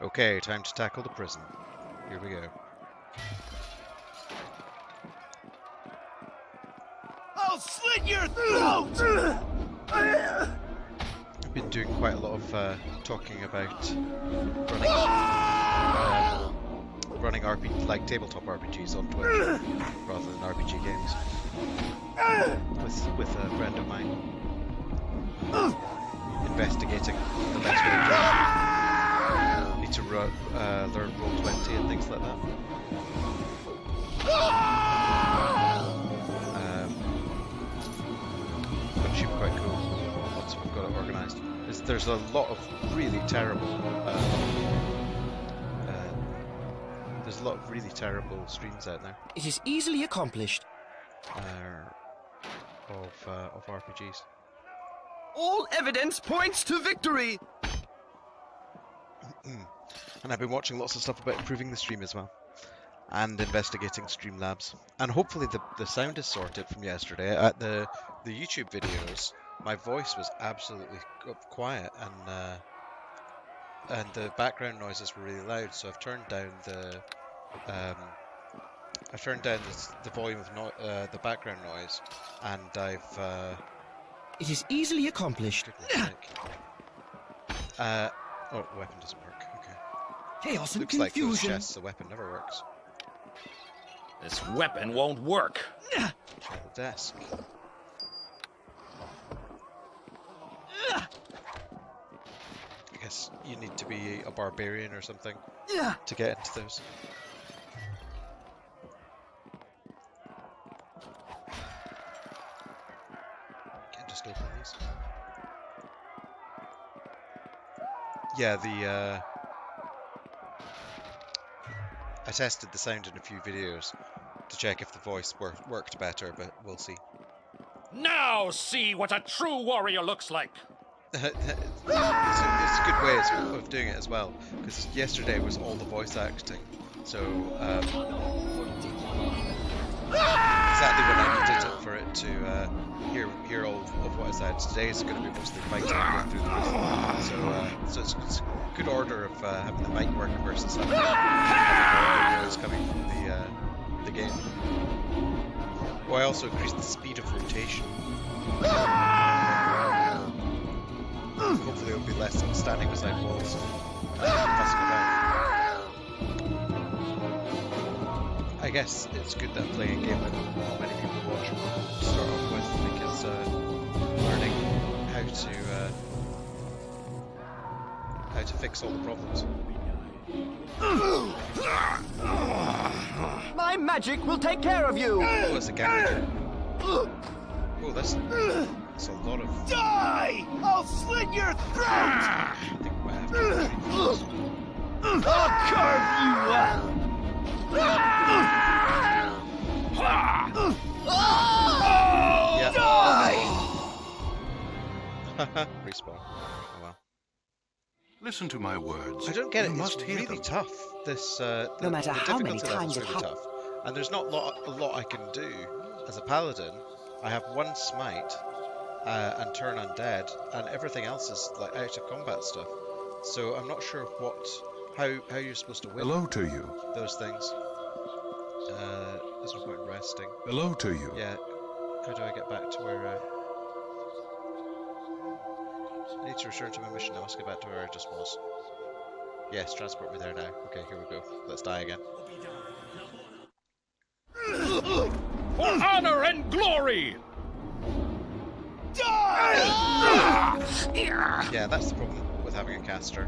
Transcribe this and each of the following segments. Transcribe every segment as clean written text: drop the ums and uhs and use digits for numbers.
Okay, time to tackle the prison. Here we go. I'll slit your throat! I've been doing quite a lot of talking about running RPG, like tabletop RPGs on Twitch rather than RPG games with a friend of mine, investigating the best way to need to learn Roll20 and things like that. Which should be quite cool once we've got it organised. There's a lot of really terrible streams out there. It is easily accomplished. Of RPGs. All evidence points to victory. And I've been watching lots of stuff about improving the stream as well, and investigating Streamlabs. And hopefully the sound is sorted from yesterday. At the YouTube videos, my voice was absolutely quiet, and the background noises were really loud. So I've turned down the volume of the background noise, and I've. It is easily accomplished. Oh, the weapon doesn't work. Okay. Chaos and Looks like those confusion. chests. The weapon never works. This weapon won't work. Try the desk. I guess you need to be a barbarian or something to get into those. Can't just open these. Yeah, I tested the sound in a few videos to check if the voice worked better, but we'll see. Now see what a true warrior looks like. It's a good way of doing it as well, because yesterday was all the voice acting, so exactly when I needed it for it to hear all of what I said. Today is going to be mostly fighting going through the roof, so it's a good order of having the mic working versus having the noise coming from the game. Oh, I also increased the speed of rotation. Hopefully it'll be less than standing beside walls fussing about. I guess it's good that I'm playing a game with not many people watching to start off with, because learning how to fix all the problems. My magic will take care of you. Oh, it's a gambler. Oh, that's a lot of... Die! I'll slit your throat! I think we might have to retreat from this. I'll carve you up! Yeah. Die! Respawn. Oh well. Listen to my words. I don't get it. You It's must hear really them. tough. This No matter how many difficulty level's times it really tough, and there's not a lot I can do as a paladin. I have one smite and turn undead, and everything else is like out of combat stuff. So I'm not sure how you're supposed to win Hello to you. those things. There's no point in resting. Hello to you. Yeah. How do I get back to where? I need to return to my mission. I must get back to where I just was. Yes, transport me there now. Okay, here we go. Let's die again. For honor and glory! Die! Yeah, that's the problem with having a caster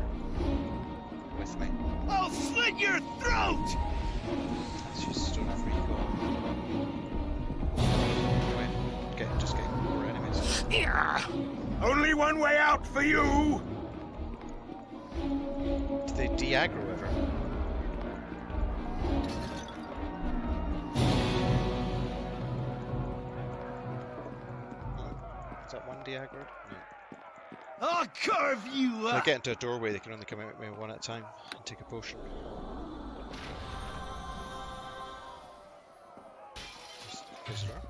with me. I'll slit your throat! Let's use Stone of Recall. Wait, just get more enemies. Only one way out for you! Do they de-aggro ever? Is that one de-aggroed? No. I'll carve you When they up! get into a doorway, they can only come out at me one at a time and take a potion. Close the door.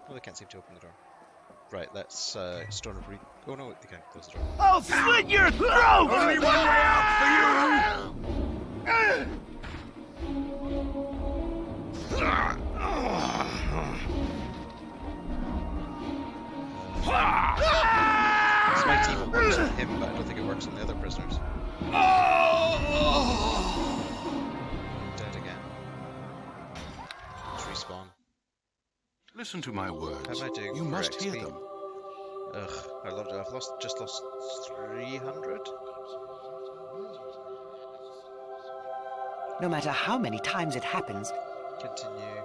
Oh, they can't seem to open the door. Right, let's Stone of Oh no, they can't close the door. I'll slit your throat! Only one way out for you! This might even works on him, but I don't think it works on the other prisoners. Dead again. Let's respawn. Listen to my words. How am I doing? You for must XP? hear them. Ugh, I've just lost 300. No matter how many times it happens, Continue.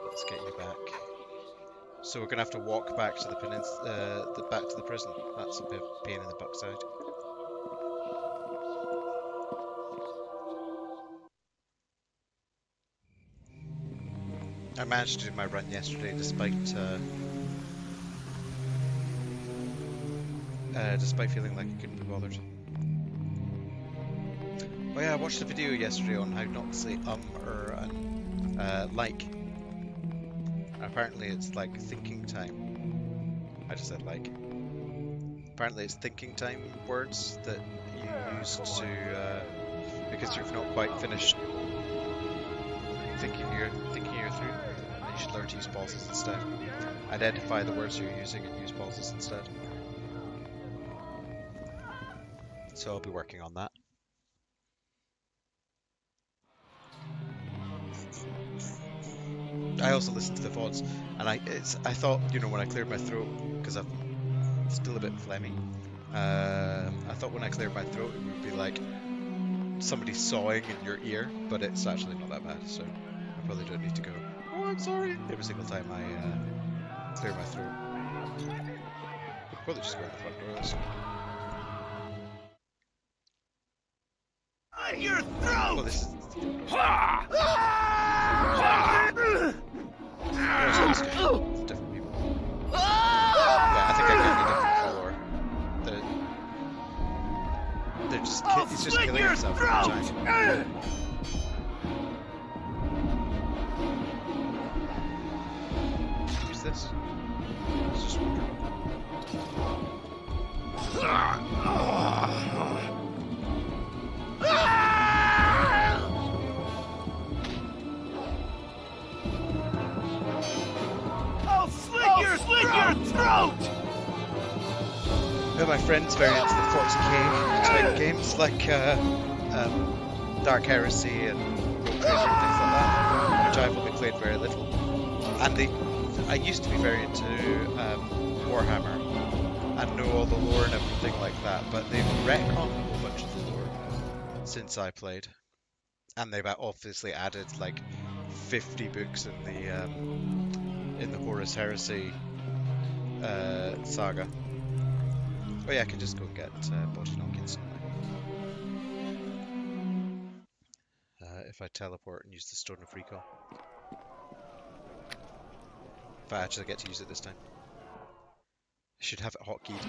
Let's get you back. So we're gonna have to walk back to the back to the prison. That's a bit of a pain in the backside. I managed to do my run yesterday despite feeling like I couldn't be bothered. Oh yeah, I watched a video yesterday on how not to say or like. Apparently it's like thinking time. I just said like. Apparently it's thinking time words that you use to because you've not quite finished thinking your through. You should learn to use pauses instead. Identify the words you're using and use pauses instead. So I'll be working on that. I also listened to the VODs, and I thought, you know, when I cleared my throat, because I'm still a bit phlegmy, I thought when I cleared my throat it would be like somebody sawing in your ear, but it's actually not that bad, so I probably don't need to go, oh, I'm sorry, every single time I clear my throat. Probably just go out the front doors. Your Well, throat! this is... different people. Yeah, I think I get a different follower. They're just he's just killing himself every time. Who's this? It's just wondering. Slit your throat! Yeah, my friend's very into the 40k type games like Dark Heresy and Rogue Trader and things like that, which I've only played very little. And I used to be very into Warhammer and know all the lore and everything like that, but they've retconned a whole bunch of the lore since I played. And they've obviously added like 50 books in the Horus Heresy saga. Oh yeah, I can just go and get body knock instantly. If I teleport and use the Stone of Recall. If I actually get to use it this time. I should have it hotkeyed.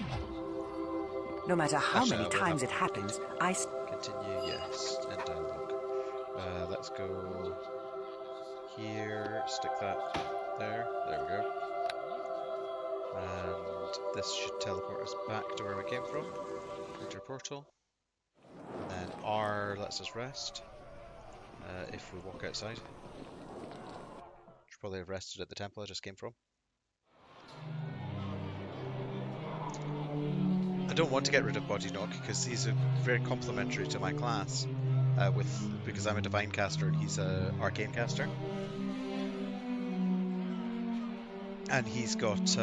no matter how Actually, many I will times have it happens, I... Continue, yes, and dialogue. Let's go here, stick that there we go. And this should teleport us back to where we came from. Enter portal. And then R lets us rest. If we walk outside. Should probably have rested at the temple I just came from. I don't want to get rid of Body Knock because he's very complementary to my class. Because I'm a Divine Caster and he's a Arcane Caster. And he's got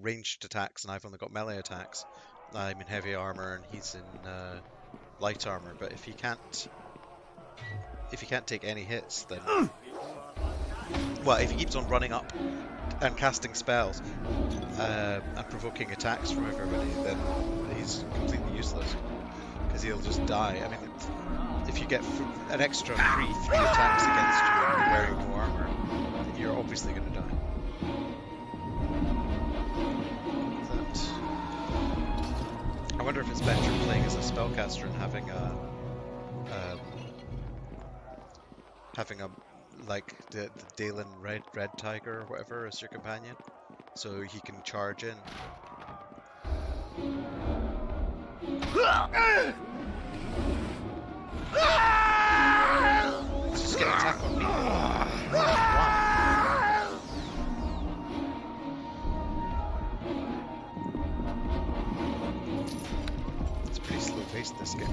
ranged attacks, and I've only got melee attacks. I'm in heavy armor, and he's in light armor. But if he can't take any hits, then well, if he keeps on running up and casting spells and provoking attacks from everybody, then he's completely useless because he'll just die. I mean, if you get an extra free 3 attacks against you and you're wearing no armor, you're obviously going to die. I wonder if it's better playing as a spellcaster and having a like the Dalen Red Tiger or whatever as your companion, so he can charge in. He's just getting attacked on me. Why? It's pretty slow paced, this game.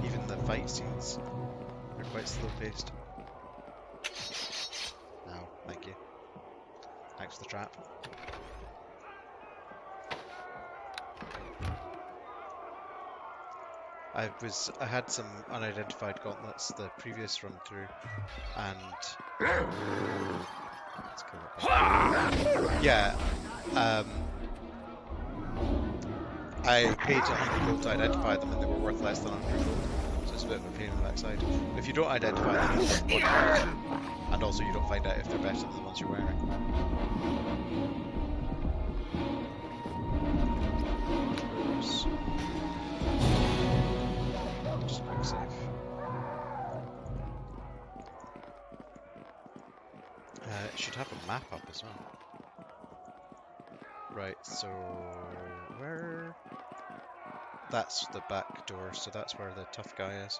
Even the fight scenes are quite slow paced. No, thank you. Thanks for the trap. I had some unidentified gauntlets the previous run through, and let's kill it. Yeah, I paid 100 gold to identify them, and they were worth less than 100 gold, so it's a bit of a pain in the backside. If you don't identify them, you don't get one, and also you don't find out if they're better than the ones you're wearing. Just quick save. It should have a map up as well. Right, so where? That's the back door, so that's where the tough guy is.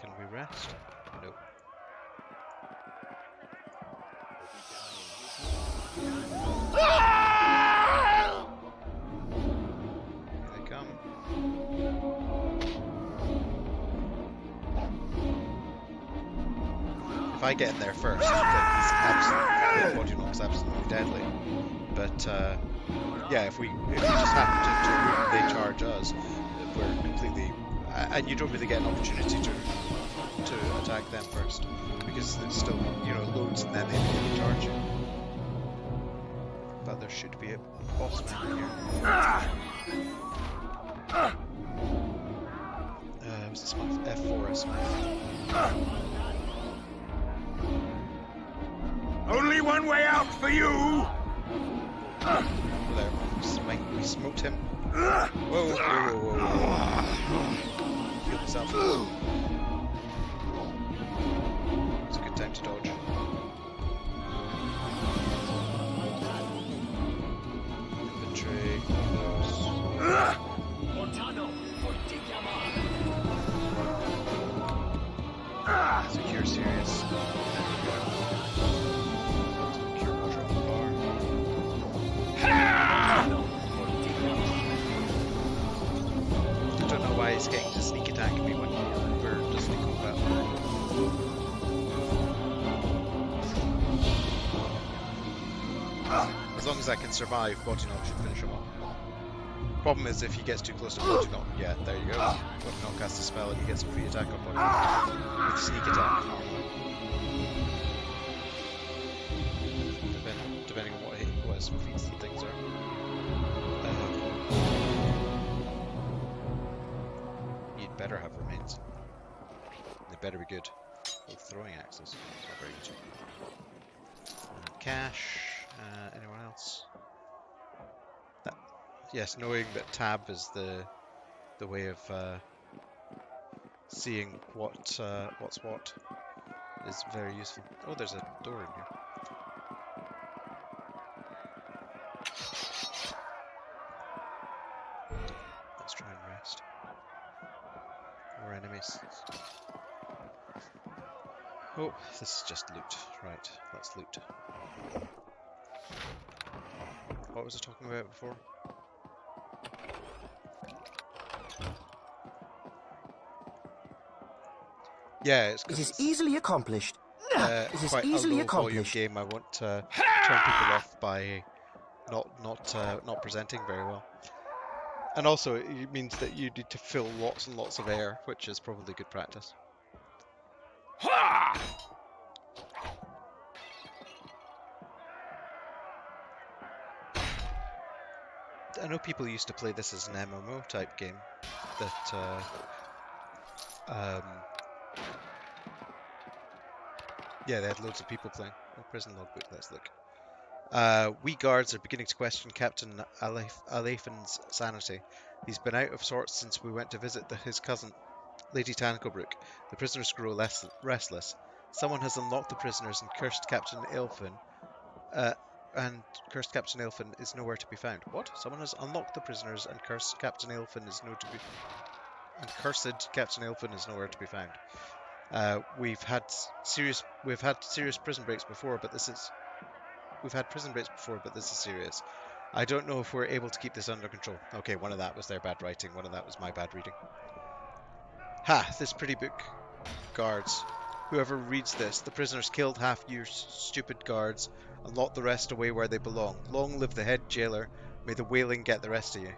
Can we rest? No. Here they come. If I get in there first, then he's absolutely, body knock's absolutely deadly. But yeah, if we just happen to they charge us, we're completely, and you don't really get an opportunity to attack them first, because it's still, you know, loads and then they immediately charge you. But there should be a boss man here. Was it Smith? F4 is Smith. Only one way out for you! There, we smoked him. Whoa, whoa, whoa, whoa, whoa. Heal yourself. It's a good time to dodge. Inventory. Secure serious. Secure control bar. I don't know why he's getting to sneak attack me when we're just in combat. As long as I can survive, body knock should finish him off. Problem is if he gets too close to body knock, yeah, there you go. Body knock casts a spell and he gets a free attack on body knock with sneak attack. Depending on what his feats and things are. You'd better have remains. They better be good. Both throwing axes. It's not very good. Cash. Anyone else? Yes, knowing that tab is the way of seeing what's what is very useful. Oh, there's a door in here. Let's try and rest. More enemies. Oh, this is just loot. Right, let's loot. What was I talking about before? Yeah, it's It is easily accomplished. It is quite easily a low volume accomplished. game. I want to turn people off by not presenting very well, and also it means that you need to fill lots and lots of air, which is probably good practice. I know people used to play this as an MMO type game that yeah, they had loads of people playing. Oh, prison logbook, let's look. We guards are beginning to question Captain Alephan's sanity. He's been out of sorts since we went to visit his cousin. Lady Tanklebrooke. The prisoners grow restless. Someone has unlocked the prisoners and cursed Captain Aelfin. Is nowhere to be found. What? Someone has unlocked the prisoners and cursed Captain Aelfin is nowhere to be found. We've had serious prison breaks before, but this is serious. I don't know if we're able to keep this under control. Okay, one of that was their bad writing, one of that was my bad reading. Ha! This pretty book. Guards. Whoever reads this, the prisoners killed half your stupid guards and locked the rest away where they belong. Long live the head jailer. May the wailing get the rest of you.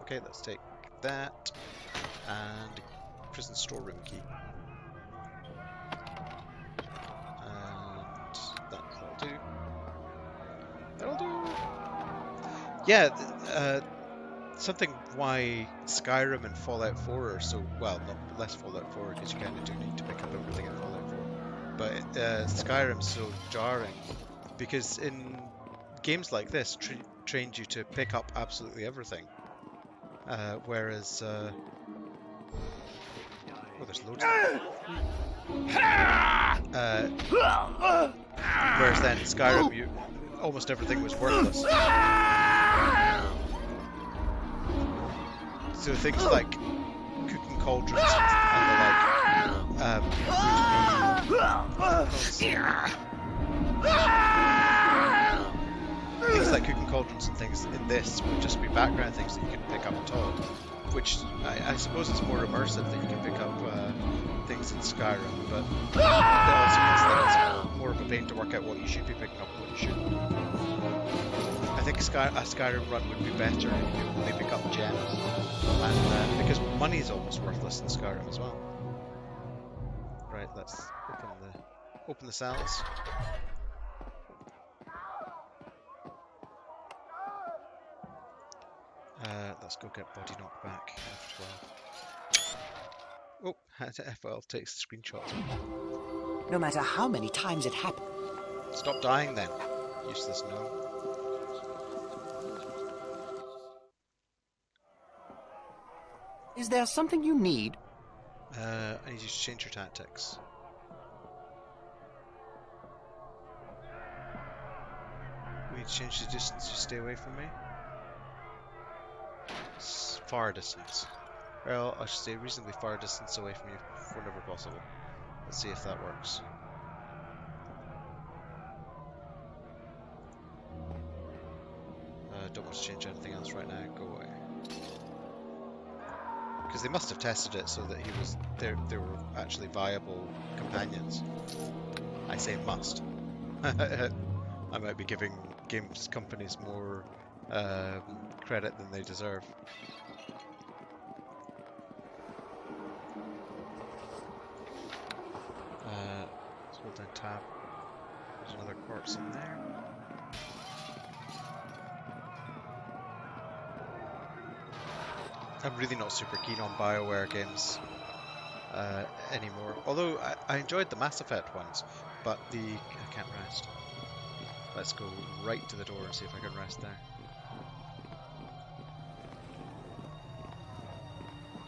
Okay, let's take that. And prison storeroom key. And that'll do. That'll do. Yeah, something why Skyrim and Fallout 4 are so, well, not less Fallout 4 because you kind of do need to pick up everything in Fallout 4, but Skyrim's so jarring because in games like this trained you to pick up absolutely everything, whereas oh, there's loads of whereas then Skyrim, almost everything was worthless. So things like cooking cauldrons and the like things like cooking cauldrons and things in this would just be background things that you can pick up at all, which I suppose it's more immersive that you can pick up things in Skyrim, but that also means that it's more of a pain to work out what you should be picking up and what you shouldn't. I think a Skyrim run would be better if you only pick up gems, and because money is almost worthless in Skyrim as well. Right, let's open the cells. Let's go get body knocked back after 12. Oh, FL takes the screenshots. No matter how many times it happens. Stop dying then, useless gnome. Is there something you need? I need you to change your tactics. We need to change the distance to stay away from me. Far distance. Well, I should say reasonably far distance away from you whenever possible. Let's see if that works. Don't want to change anything else right now. Go away. Because they must have tested it so that they were actually viable companions. I say must. I might be giving games companies more credit than they deserve. Let's hold down tab. There's another corpse in there. I'm really not super keen on BioWare games anymore. Although I enjoyed the Mass Effect ones, but I can't rest. Let's go right to the door and see if I can rest there.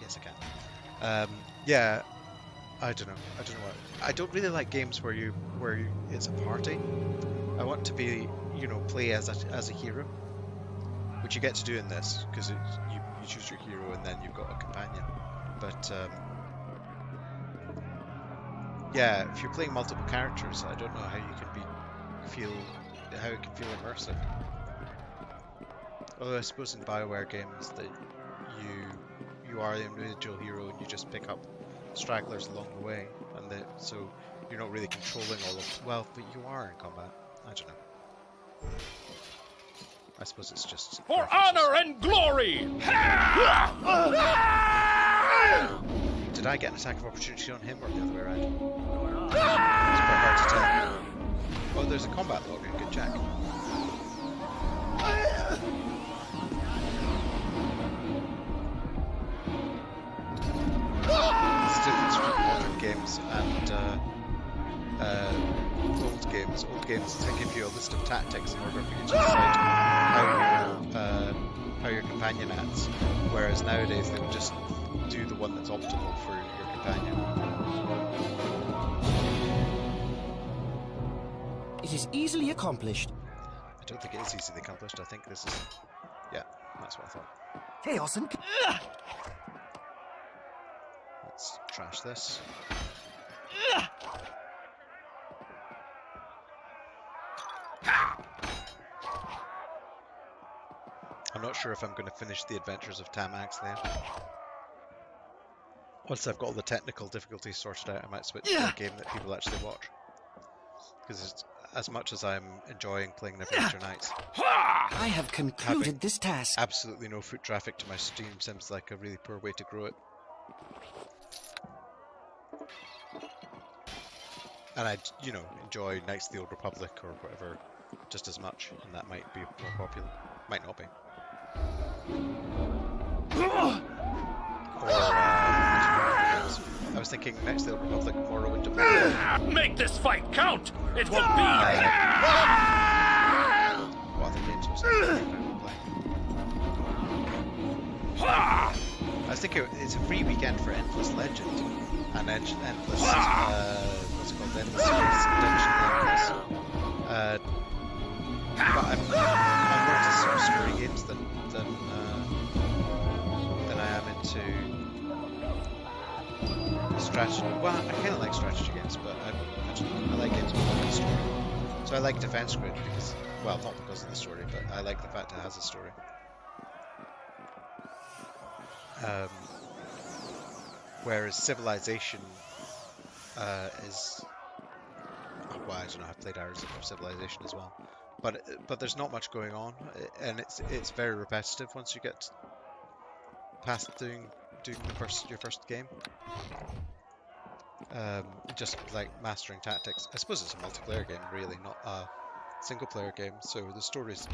Yes, I can. Yeah, I don't know what. I don't really like games where it's a party. I want to be, play as a hero, which you get to do in this because you choose your hero and then you've got a companion. But yeah, if you're playing multiple characters, I don't know how you can how it can feel immersive. Although I suppose in BioWare games that you are the individual hero and you just pick up stragglers along the way, and so you're not really controlling all of. Well, but you are in combat. I don't know. I suppose it's just for honor and glory. Did I get an attack of opportunity on him or the other way around? It's quite hard to tell. Oh, there's a combat log. Good check. There's a difference between modern games and old games. Old games they give you a list of tactics in order for you to decide how your companion acts, whereas nowadays they would just do the one that's optimal for your companion. It is easily accomplished. I don't think it is easily accomplished. I think this is... Yeah, that's what I thought. Chaos and... Let's trash this. I'm not sure if I'm going to finish the Adventures of Tam Axlia. Once I've got all the technical difficulties sorted out, I might switch to a game that people actually watch. Because as much as I'm enjoying playing Neverwinter Nights, I have concluded this task. absolutely no foot traffic to my stream seems like a really poor way to grow it. And I, you know, enjoy Knights of the Old Republic or whatever just as much, and that might be more popular. Might not be. Or, I was thinking Knights of the Old Republic, Morrowind, Make this fight count! It will be... what other games was I was thinking it's a free weekend for Endless Legend and Endless, what's it called, Endless Dungeon Endless. But I'm more into sort of story games than I am into strategy. Well, I kind of like strategy games, but I like games with a good story. So I like Defense Grid because, well, not because of the story, but I like the fact it has a story. Whereas Civilization is, well, I don't know, I've played hours of Civilization as well, but there's not much going on, and it's very repetitive once you get past doing your first game. Just like mastering tactics. I suppose it's a multiplayer game, really, not a single player game, so the story's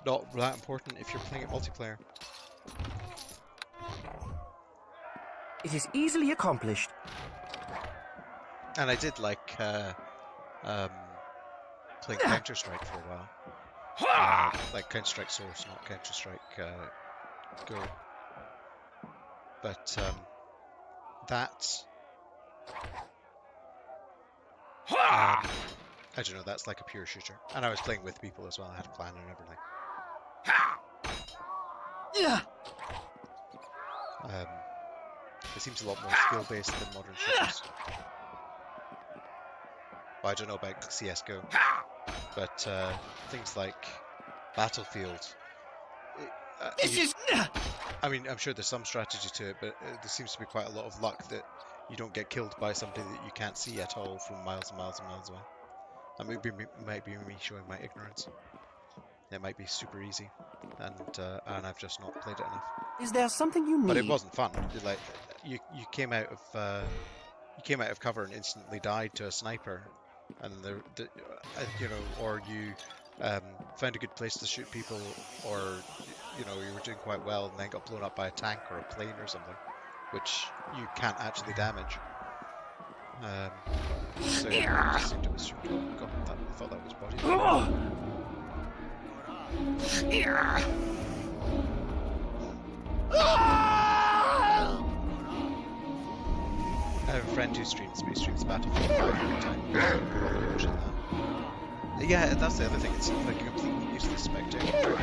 not that important if you're playing it multiplayer. It is easily accomplished. And I did like playing Counter-Strike for a while. Like Counter-Strike Source, not Counter-Strike Go. But that... I don't know, that's like a pure shooter. And I was playing with people as well, I had a plan and everything. It seems a lot more skill-based than modern shooters. Well, I don't know about CSGO, but things like Battlefield... I mean, I'm sure there's some strategy to it, but there seems to be quite a lot of luck that you don't get killed by somebody that you can't see at all from miles and miles and miles away. That might be me showing my ignorance. It might be super easy, and I've just not played it enough. Is there something you need? But it wasn't fun. Like you came out of cover and instantly died to a sniper, and you know, or you found a good place to shoot people, or you know, you were doing quite well and then got blown up by a tank or a plane or something, which you can't actually damage. So yeah, I just assumed it was shooting. God, I thought that was body. I have a friend who streams Battlefield 5 every time. Yeah, that's the other thing. It's like a completely useless spectator.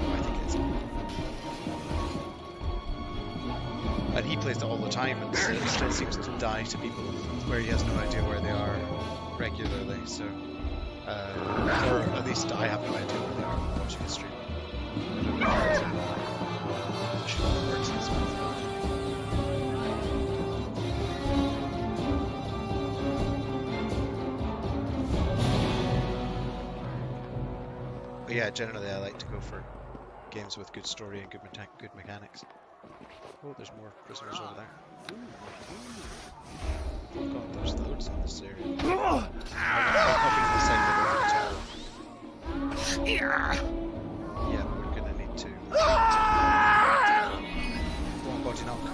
I think it is. And he plays it all the time and still seems to die to people where he has no idea where they are regularly. So, or at least I have no idea where they are watching a stream. I don't know how it works as well. But yeah, generally I like to go for games with good story and good mechanics. Oh, there's more prisoners over there. Oh god, there's loads in this area. I'll copy the side of the yeah, we're gonna need to... Go on, body knock.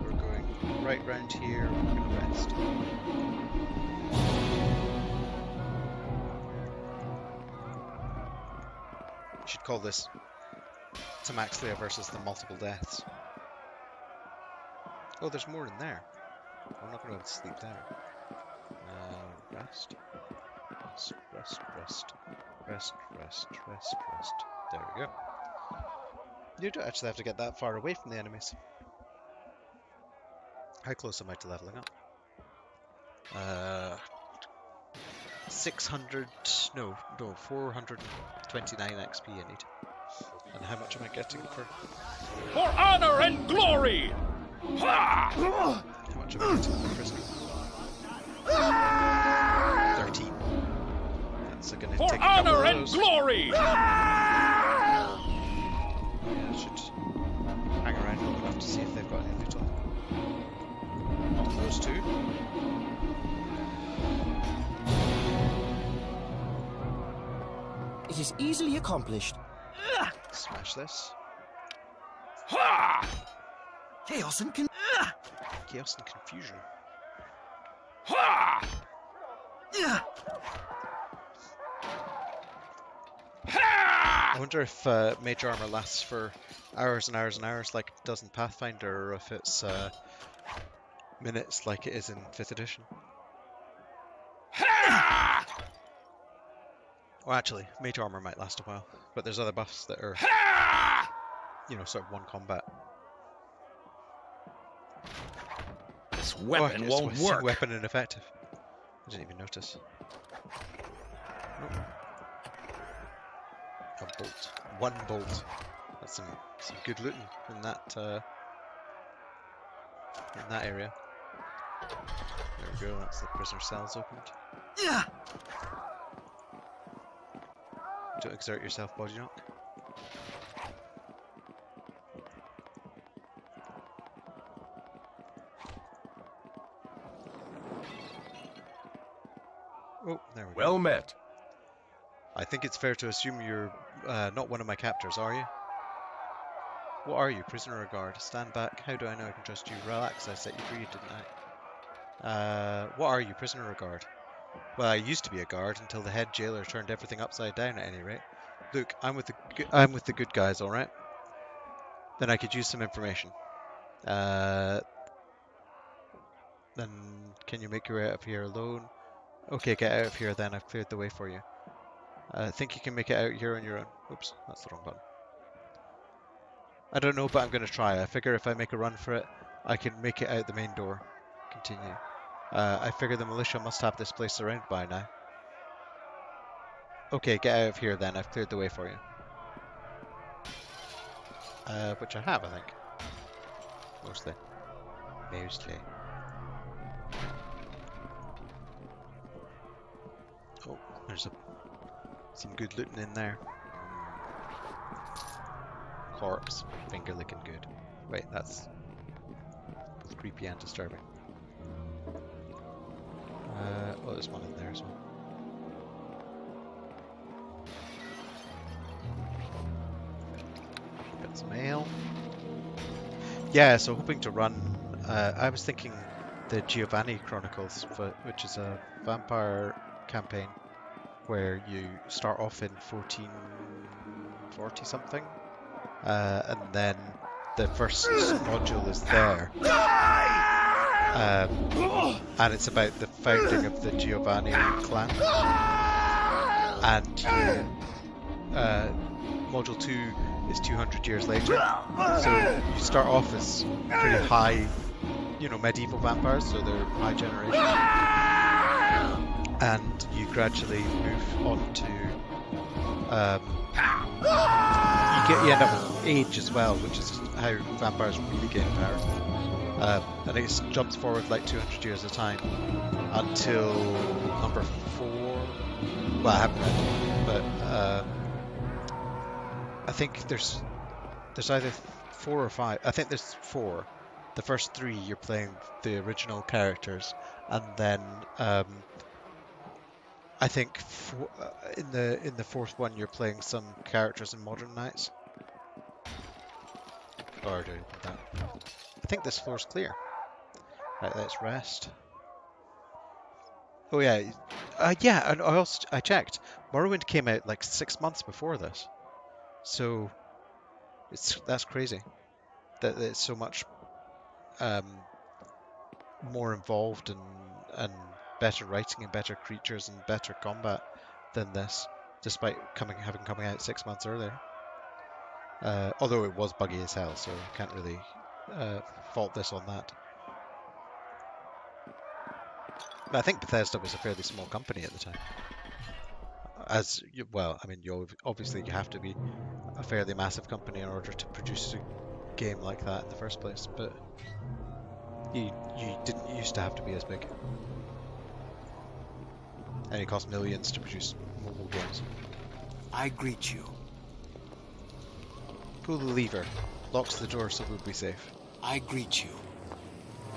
We're going right round here, we're gonna rest. Should call this Tam Axlia versus the multiple deaths. Oh, there's more in there. We're not going to be able to sleep there. Rest. Rest. There we go. You don't actually have to get that far away from the enemies. How close am I to leveling up? 429 XP I need. And how much am I getting for? For honor and glory! Ha! How much am I getting for prisoner? 13. That's going to For take a couple honor of and those. glory! Yeah, I should hang around long enough to see if they've got any loot on them. Those two. It is easily accomplished. Smash this. Ha! Chaos and Chaos and confusion. Ha! Ha! I wonder if mage armor lasts for hours and hours and hours like it does in Pathfinder, or if it's minutes like it is in 5th edition. Ha! Well, actually, mage armor might last a while, but there's other buffs that are, Ha! you know, sort of one combat. This weapon won't work. Weapon ineffective. I didn't even notice. Nope. A bolt. One bolt. That's some good looting in that area. There we go. That's the prisoner cells opened. Don't exert yourself, body knock. Oh, there we go. Well met. I think it's fair to assume you're not one of my captors, are you? What are you, prisoner or guard? Stand back. How do I know I can trust you? Relax, I set you free, didn't I? What are you, prisoner or guard? Well, I used to be a guard until the head jailer turned everything upside down at any rate. Look, I'm with the good guys, alright? Then I could use some information. Then can you make your way out of here alone? Okay, get out of here then, I've cleared the way for you. Think you can make it out here on your own? Oops, that's the wrong button. I don't know, but I'm going to try. I figure if I make a run for it, I can make it out the main door. Continue. I figure the militia must have this place surrounded by now. Okay, get out of here then. I've cleared the way for you. Which I have, I think. Mostly. Oh, there's some good looting in there. Corpse. Finger licking good. Wait, that's both creepy and disturbing. Oh, there's one in there as well. Got some mail. Yeah, so hoping to run. I was thinking the Giovanni Chronicles, which is a vampire campaign where you start off in 1440 something, and then the first module is there. And it's about the founding of the Giovanni clan. And module 2 is 200 years later. So you start off as pretty high, you know, medieval vampires, so they're high generation. And you gradually move on to you end up with age as well, which is how vampires really gain power. And it jumps forward like 200 years at a time until number 4. Well, I haven't read it, but I think there's either 4 or 5. I think there's 4. The first 3 you're playing the original characters, and then I think in the 4th one you're playing some characters in Modern Knights. Or do that. I think this floor's clear. Right, let's rest. Oh yeah, yeah, and I checked. Morrowind came out like 6 months before this, So that's crazy that it's so much more involved and better writing and better creatures and better combat than this, despite coming out 6 months earlier. Although it was buggy as hell, so can't really fault this on that. But I think Bethesda was a fairly small company at the time. Well, I mean, obviously you have to be a fairly massive company in order to produce a game like that in the first place, but you didn't used to have to be as big. And it cost millions to produce mobile games. I greet you. Pull the lever. Locks the door so we'll be safe. I greet you.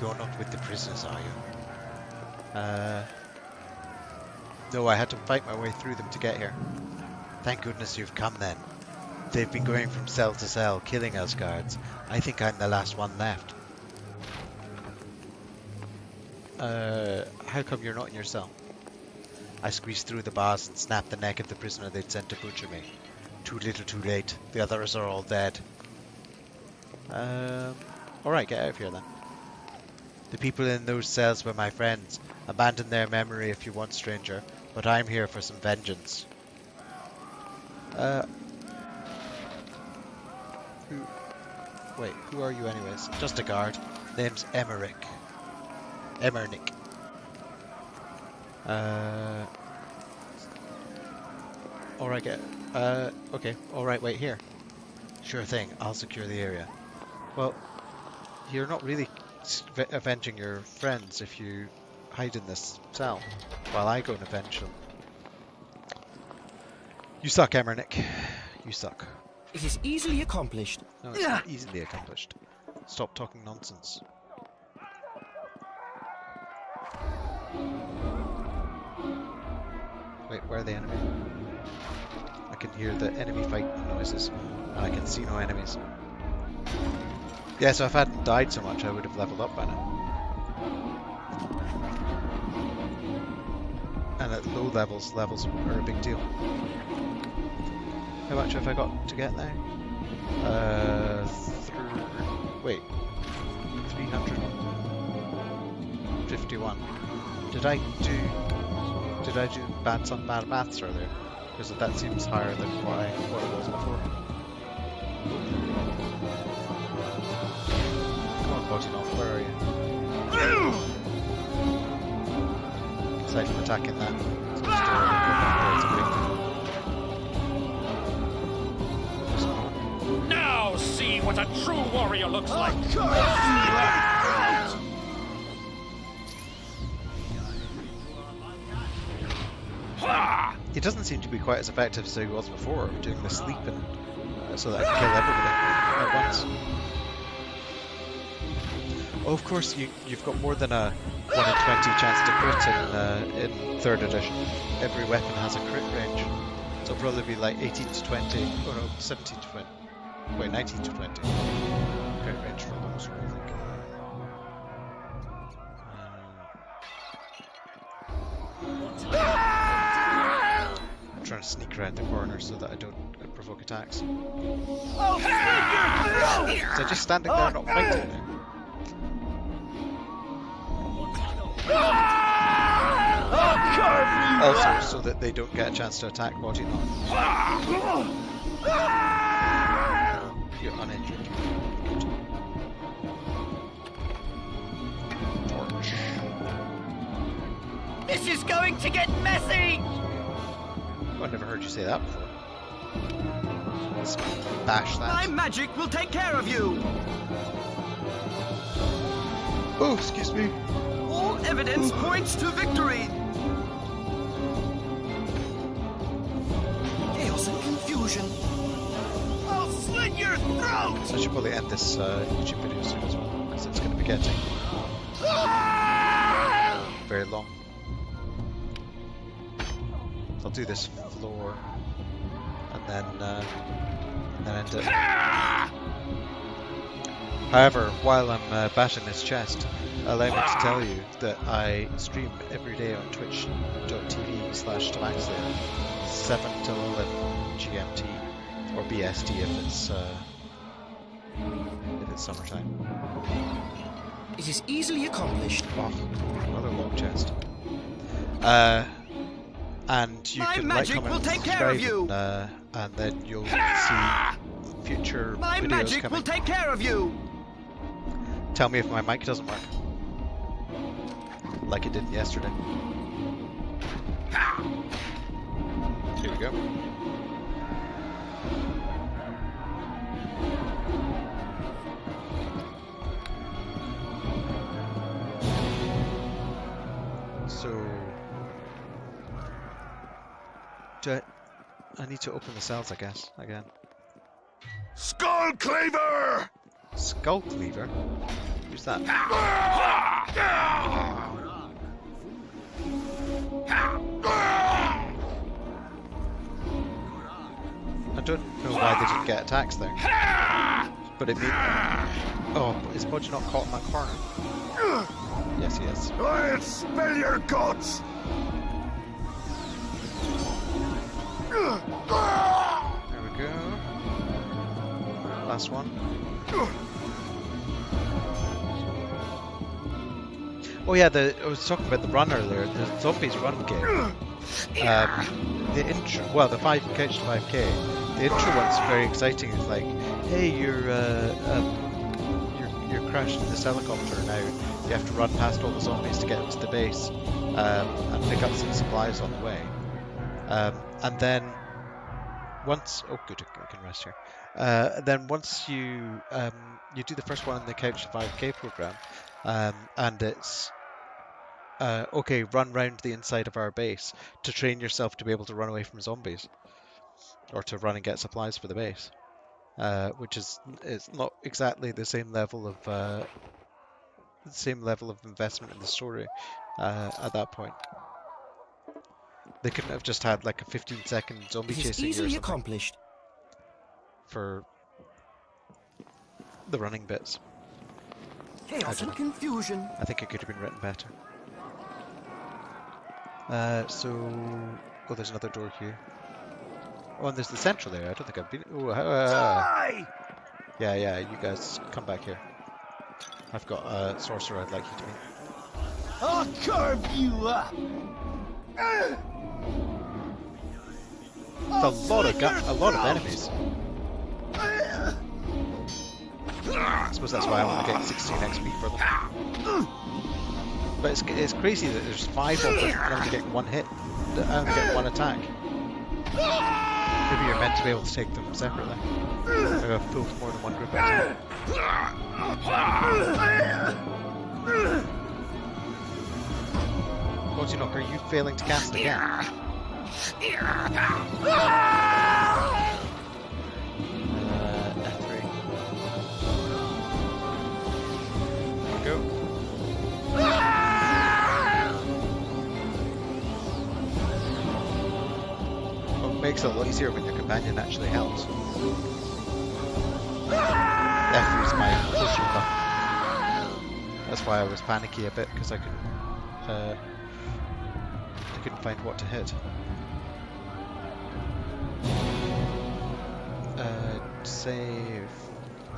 You're not with the prisoners, are you? No, I had to fight my way through them to get here. Thank goodness you've come then. They've been going from cell to cell, killing us guards. I think I'm the last one left. How come you're not in your cell? I squeezed through the bars and snapped the neck of the prisoner they'd sent to butcher me. Too little too late. The others are all dead. Alright, get out of here then. The people in those cells were my friends. Abandon their memory if you want, stranger. But I'm here for some vengeance. Who are you anyways? Just a guard. Name's Emmerich. Alright, okay. Alright, wait here. Sure thing, I'll secure the area. Well, you're not really avenging your friends if you hide in this cell while I go and avenge them. You suck, Emmerich. You suck. It is easily accomplished. No, it's not easily accomplished. Stop talking nonsense. Wait, where are the enemy? I can hear the enemy fight noises, and I can see no enemies. Yeah, so if I hadn't died so much, I would have leveled up by now. And at low levels are a big deal. How much have I got to get now? 351. Did I do bad maths earlier? Because that seems higher than what it was before. Come on, body knock, where are you? Aside from attacking that, it's just Now see what a true warrior looks like. He doesn't seem to be quite as effective as he was before, doing the sleep and so that I can kill everybody at once. Oh, of course, you've got more than a 1 in 20 chance to crit in 3rd edition. Every weapon has a crit range, so it'll probably be like 18 to 20, oh no, 17 to 20. Wait, 19 to 20. Crit range for those, I think. I'm trying to sneak around the corner so that I don't provoke attacks. So they're just standing there not fighting now. Also, so that they don't get a chance to attack body knock. You're uninjured. Torch. This is going to get messy! Oh, I never heard you say that before. Let's bash that. My magic will take care of you! Oh, excuse me. All evidence points to victory! Chaos and confusion. I'll slit your throat! I should probably end this YouTube video soon as well, because it's going to be getting very long. I'll do this floor, and then end it. However, while I'm bashing this chest, allow me to tell you that I stream every day on twitch.tv/Tam Axlia, 7 till 11 GMT, Or BSD if it's summertime. It is easily accomplished. Oh, another log chest. And you My can magic comment will and take care of subscribe you. and then you'll see future My videos magic coming. will take care of you. Tell me if my mic doesn't work. Like it didn't yesterday. Here we go. So, I need to open the cells, I guess, again. Skull Cleaver! Skull Cleaver? Who's that? I don't know why they didn't get attacks there. But it made... Oh, is Podge not caught in that corner? Yes, he is. I'll smell your guts! There we go. Last one. Oh yeah, I was talking about the run earlier, the zombies run game. The intro, well, the couch to 5k. The intro one's very exciting. It's like, hey, you're crashed in this helicopter now. You have to run past all the zombies to get into the base and pick up some supplies on the way. And then once, oh good, I can rest here. Then once you do the first one in the couch to 5k program, and it's okay, run round the inside of our base to train yourself to be able to run away from zombies, or to run and get supplies for the base, which is not exactly the same level of investment in the story at that point. They couldn't have just had like a 15-second zombie It is chasing you or easily something accomplished. for the running bits. Chaos and know. confusion. I think it could have been written better. So, oh, there's another door here. Oh, and there's the central area. I don't think I've been. Oh, yeah, you guys come back here. I've got a sorcerer I'd like you to meet. I'll carve you up! It's a lot of enemies. I suppose that's why I want to get 16 XP for them. But it's crazy that there's 5 of them and I only get one hit. I only get one attack. Maybe you're meant to be able to take them separately. Maybe I've pulled more than one group at a time. Knock, are you failing to cast again? F3. There we go. Well, it makes it a lot easier when your companion actually helps. F3 is my pushing button. That's why I was panicky a bit, because I couldn't find what to hit. Save.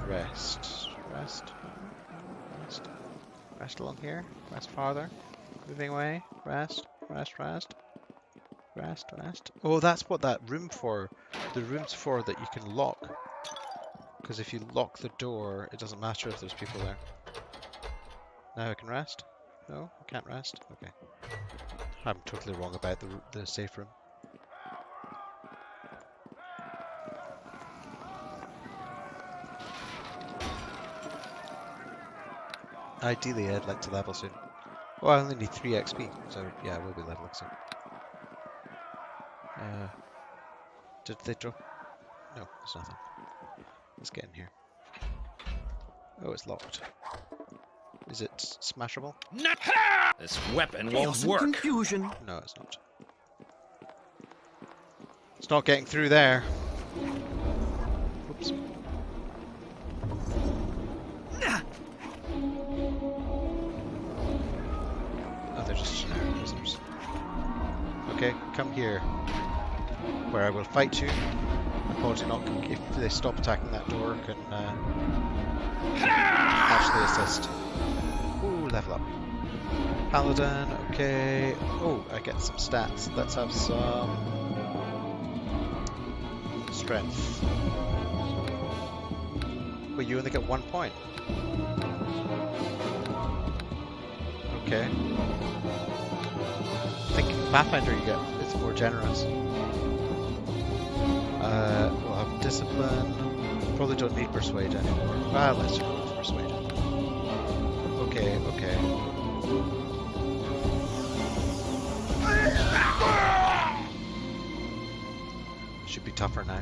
Rest. Rest along here. Rest farther. Moving away. Rest. Oh, that's what that room for. The room's for that you can lock. Because if you lock the door, it doesn't matter if there's people there. Now I can rest? No, I can't rest? Okay. I'm totally wrong about the safe room. Ideally, I'd like to level soon. Well, I only need 3 XP, so yeah, I will be leveling soon. Did they drop? No, there's nothing. Let's get in here. Oh, it's locked. Is it smashable? This weapon won't Chaos and work. confusion. No, it's not. It's not getting through there. Oops. Oh, they're just generic prisoners. Okay, come here. Where I will fight you. Bodyknock, if they stop attacking that door, can actually assist. Ooh, level up. Paladin, okay. Oh, I get some stats. Let's have some strength. Well, you only get 1 point. Okay. I think Pathfinder you get is more generous. We'll have discipline. Probably don't need persuade anymore. Ah, let's just go with persuade. Okay, okay. Should be tougher now.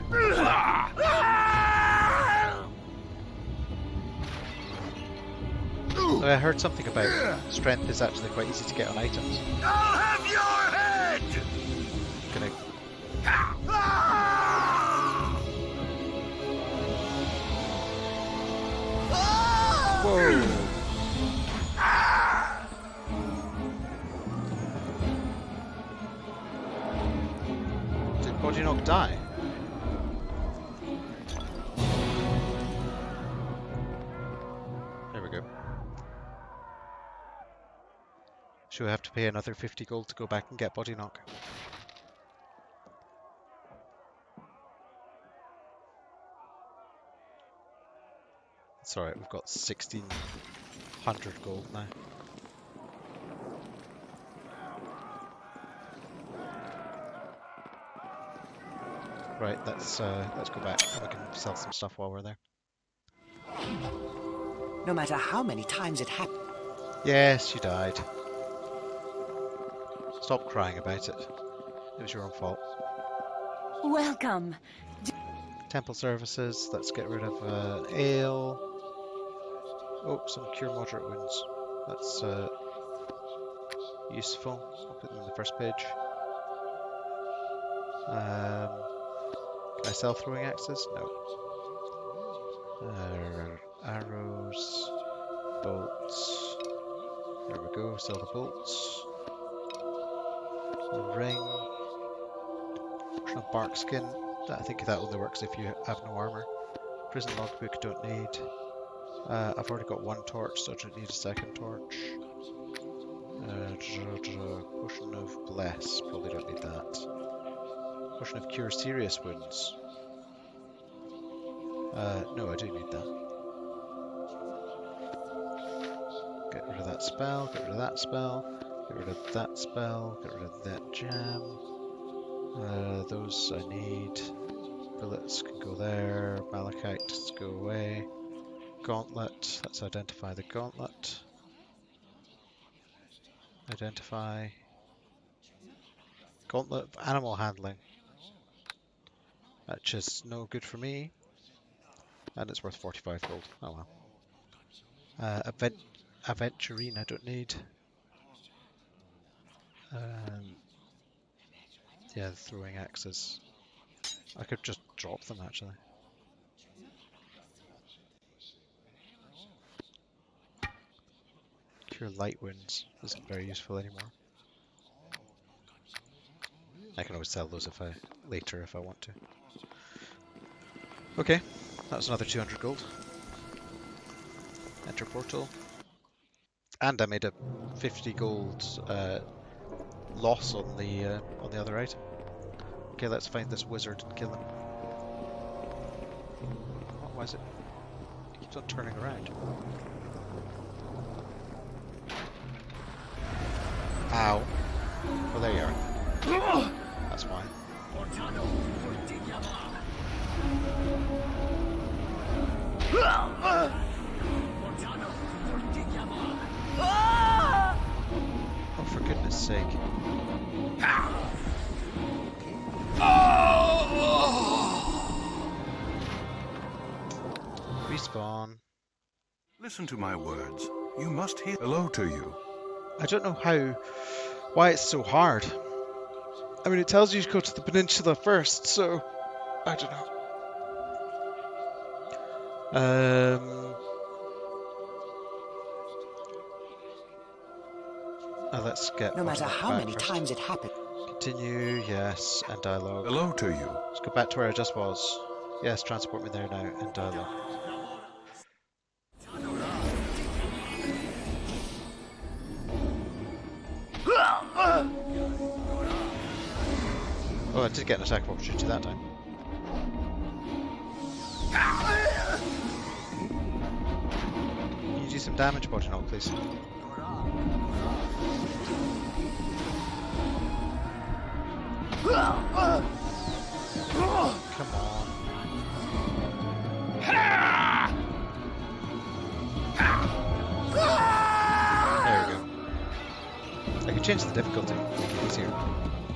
I heard something about strength is actually quite easy to get on items. I'll have your head! Gonna... Whoa! Did Bodyknock die? There we go. Should we have to pay another 50 gold to go back and get Bodyknock? It's alright, we've got 1600 gold now. Right, let's go back and we can sell some stuff while we're there. No matter how many times it happens. Yes, you died. Stop crying about it. It was your own fault. Welcome. Temple services, let's get rid of ale. Oh, some cure moderate wounds. That's useful. I'll put them in the first page. Can I sell throwing axes? No. Arrows, bolts. There we go, sell the bolts. A ring. Portion of bark skin. I think that only works if you have no armor. Prison logbook, don't need. I've already got 1 torch, so I don't need a second torch. Potion of bless, probably don't need that. Potion of cure serious wounds. No, I do need that. Get rid of that spell, get rid of that spell, get rid of that spell, get rid of that gem. Those I need. Bullets can go there, malachite go away. Gauntlet, let's identify the gauntlet. Identify. Gauntlet of animal handling. That's just no good for me. And it's worth 45 gold. Oh well. Aventurine I don't need. Yeah, the throwing axes. I could just drop them actually. Cure light wounds isn't very useful anymore. I can always sell those later if I want to. Okay, that's another 200 gold. Enter portal. And I made a 50 gold loss on the other item. Okay, let's find this wizard and kill him. Oh, why is it? It keeps on turning around. Ow. Oh, there you are. That's why. Oh, for goodness sake. Respawn. Listen to my words. You must hear hello to you. I don't know why it's so hard. I mean, it tells you to go to the peninsula first, so I don't know. Let's get. No matter how many times it happens. Continue, yes, and dialogue. Hello to you. Let's go back to where I just was. Yes, transport me there now in dialogue. Oh, I did get an attack of opportunity that time. Can you do some damage, Botanol, please? Come on. There we go. I could change the difficulty, make it easier,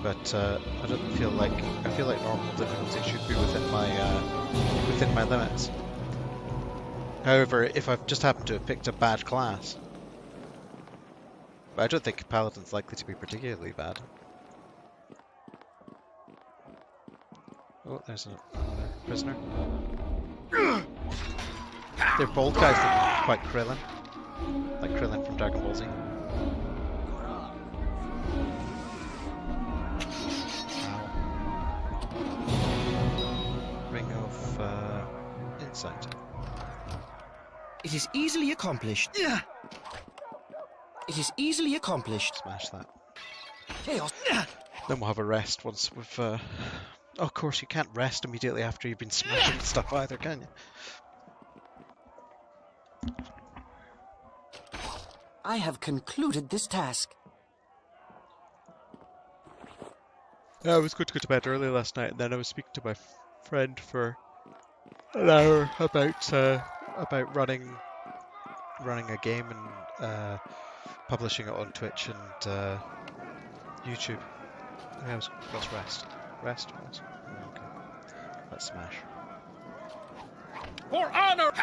but I don't feel like normal difficulty should be within my limits. However, if I've just happened to have picked a bad class, but I don't think Paladin's likely to be particularly bad. Oh, there's another prisoner. They're bold guys that look quite Krillin. Like Krillin from Dragon Ball Z. Ow. Ring of Insight. It is easily accomplished. It is easily accomplished. Smash that. Chaos. Then we'll have a rest once we've... Oh, of course, you can't rest immediately after you've been smashing stuff either, can you? I have concluded this task. I was going to go to bed early last night, and then I was speaking to my friend for an hour about running a game and publishing it on Twitch and YouTube. Let's rest. Rest. Okay. Let's smash. For honor!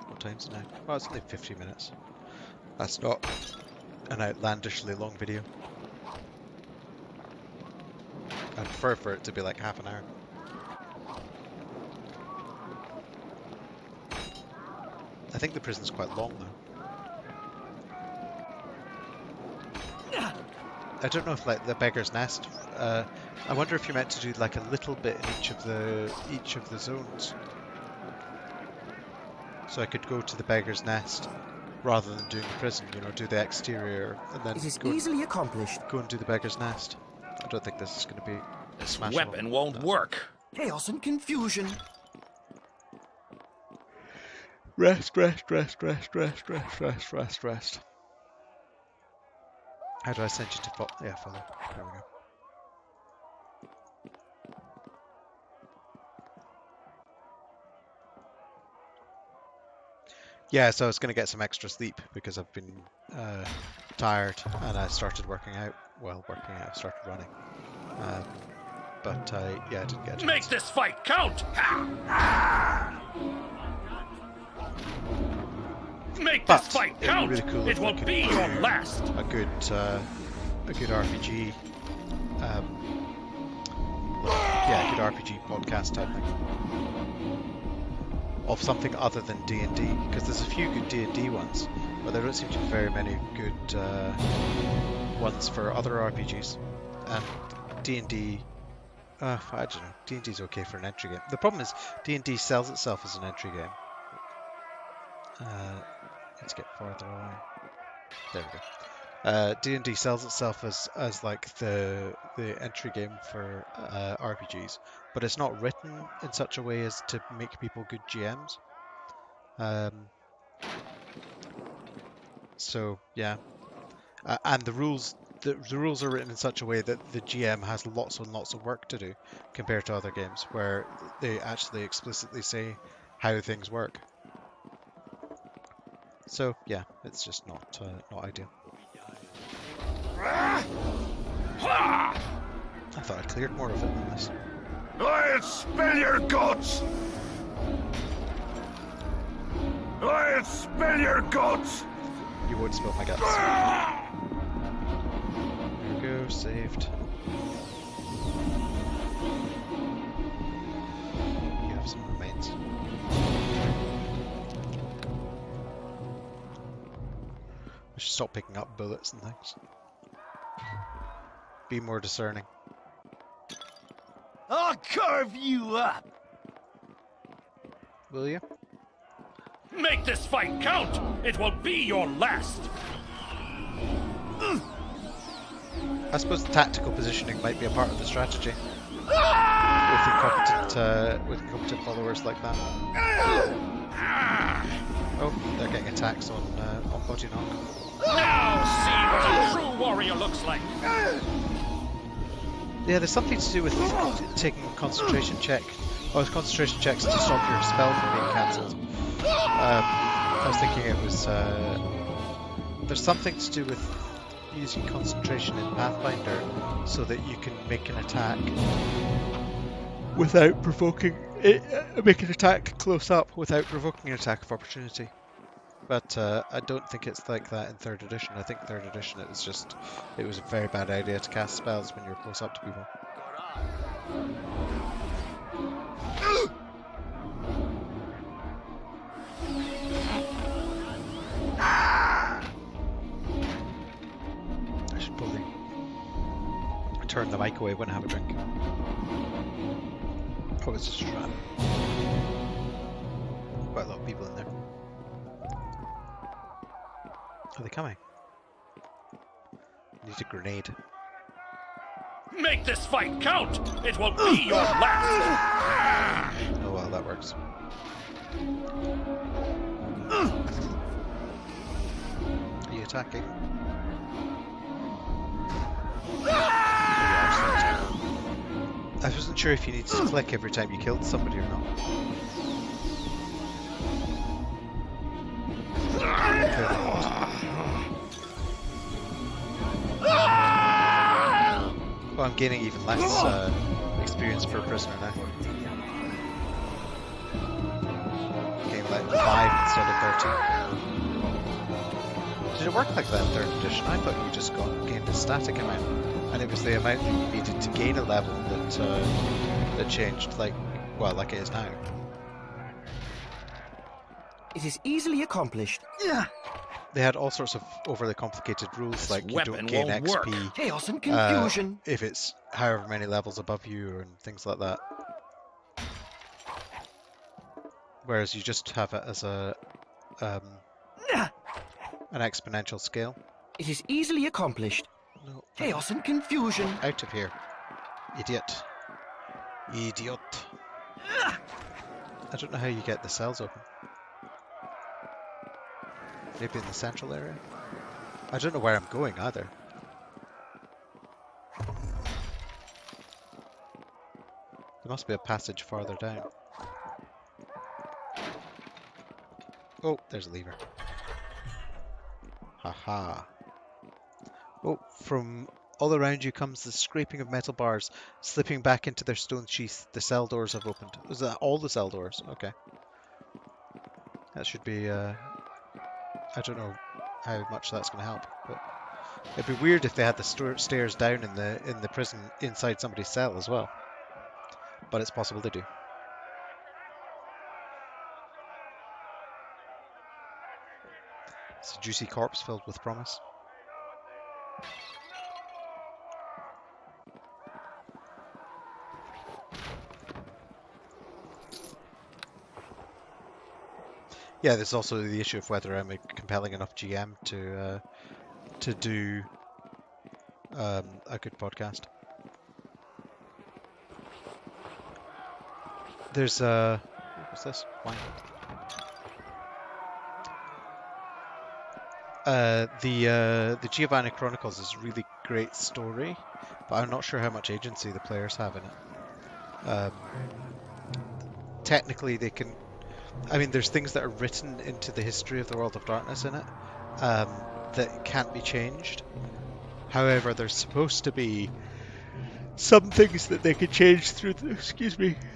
What time's it now? Oh, it's only 50 minutes. That's not an outlandishly long video. I'd prefer for it to be like half an hour. I think the prison's quite long though. I don't know if like the Beggar's Nest. I wonder if you're meant to do like a little bit in each of the zones. So I could go to the Beggar's Nest rather than doing the prison. You know, do the exterior and then It is easily accomplished. go and do the Beggar's Nest. I don't think this is going to be a smash. Weapon won't work. Chaos and confusion. Rest. How do I send you to follow? Yeah, follow. There we go. Yeah, so I was going to get some extra sleep because I've been tired and I started working out. Well, I started running. But I didn't get a chance. Make this fight count! Make But this fight it'd be count! really cool It if we will could be do your last! a good RPG. Good RPG podcast type thing of something other than D&D, because there's a few good D&D ones, but there don't seem to be very many good ones for other RPGs. And D&D, I don't know. D&D's okay for an entry game. The problem is D&D sells itself as an entry game. Let's get farther away. There we go. D&D sells itself as like the entry game for RPGs, but it's not written in such a way as to make people good GMs. So yeah, and the rules are written in such a way that the GM has lots and lots of work to do compared to other games where they actually explicitly say how things work. So yeah, it's just not ideal. I thought I cleared more of it than this. I'll spill your guts! I'll spill your guts! You won't spill my guts. There we go, saved. You have some remains. I should stop picking up bullets and things. Be more discerning. I'll carve you up! Will you? Make this fight count! It will be your last! I suppose tactical positioning might be a part of the strategy. With incompetent followers like that. Oh, they're getting attacks on body knock. Now see what a true warrior looks like! Yeah, there's something to do with taking concentration check. Oh, concentration checks to stop your spell from being cancelled. I was thinking it was... there's something to do with using concentration in Pathfinder so that you can make an attack without provoking... make an attack close up without provoking an attack of opportunity. But I don't think it's like that in 3rd edition. I think 3rd edition it was a very bad idea to cast spells when you're close up to people. I should probably turn the mic away when I have a drink. Oh, it's just a trap. Quite a lot of people in there. Are they coming? Need a grenade. Make this fight count! It will be your last! Oh well, that works. Are you attacking? I wasn't sure if you needed to click every time you killed somebody or not. Well, I'm gaining even less experience per prisoner now. Getting like 5 instead of 13. Did it work like that in 3rd edition? I thought you just gained a static amount, and it was the amount that you needed to gain a level that changed, like it is now. It is easily accomplished. They had all sorts of overly complicated rules, like you don't gain XP Chaos and confusion. if it's however many levels above you and things like that. Whereas you just have it as an exponential scale. It is easily accomplished. No, Chaos and confusion. out of here, idiot! Idiot! I don't know how you get the cells open. Maybe in the central area? I don't know where I'm going either. There must be a passage farther down. Oh, there's a lever. Haha. Oh, from all around you comes the scraping of metal bars slipping back into their stone sheath. The cell doors have opened. Is that all the cell doors? Okay. That should be... I don't know how much that's going to help, but it'd be weird if they had the stairs down in the prison inside somebody's cell as well. But it's possible they do. It's a juicy corpse filled with promise. Yeah, there's also the issue of whether I'm a compelling enough GM to do a good podcast. There's what's this? Wine. The Giovanni Chronicles is a really great story, but I'm not sure how much agency the players have in it. Technically, they can. I mean, there's things that are written into the history of the World of Darkness in it that can't be changed. However, there's supposed to be some things that they can change through.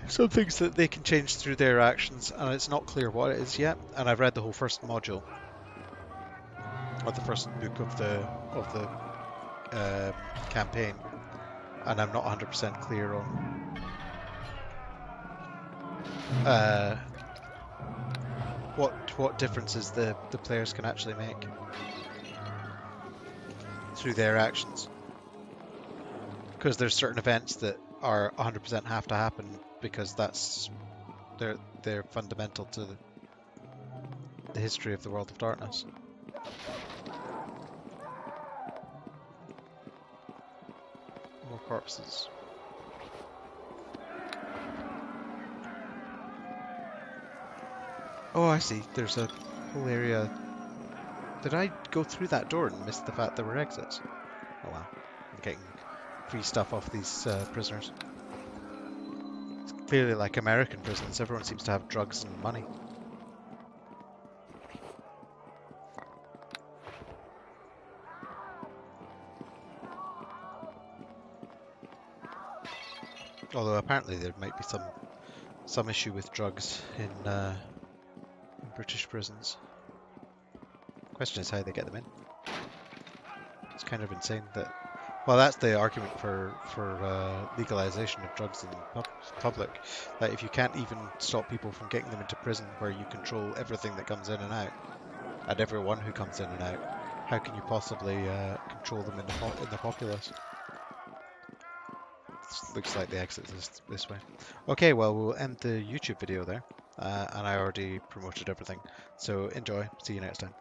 Some things that they can change through their actions, and it's not clear what it is yet. And I've read the whole first module, or the first book of the campaign, and I'm not 100% clear on what differences the players can actually make through their actions. Because there's certain events that are 100% have to happen because they're fundamental to the history of the world of darkness. More corpses. Oh, I see. There's a whole area. Did I go through that door and miss the fact there were exits? Oh well. I'm getting free stuff off these prisoners. It's clearly like American prisons. Everyone seems to have drugs and money. Although apparently there might be some issue with drugs in British prisons. Question is how they get them in. It's kind of insane that. Well, that's the argument for legalization of drugs in public. That if you can't even stop people from getting them into prison, where you control everything that comes in and out, and everyone who comes in and out, how can you possibly control them in the populace? Looks like the exit is this way. Okay, well, we'll end the YouTube video there. And I already promoted everything. So enjoy. See you next time.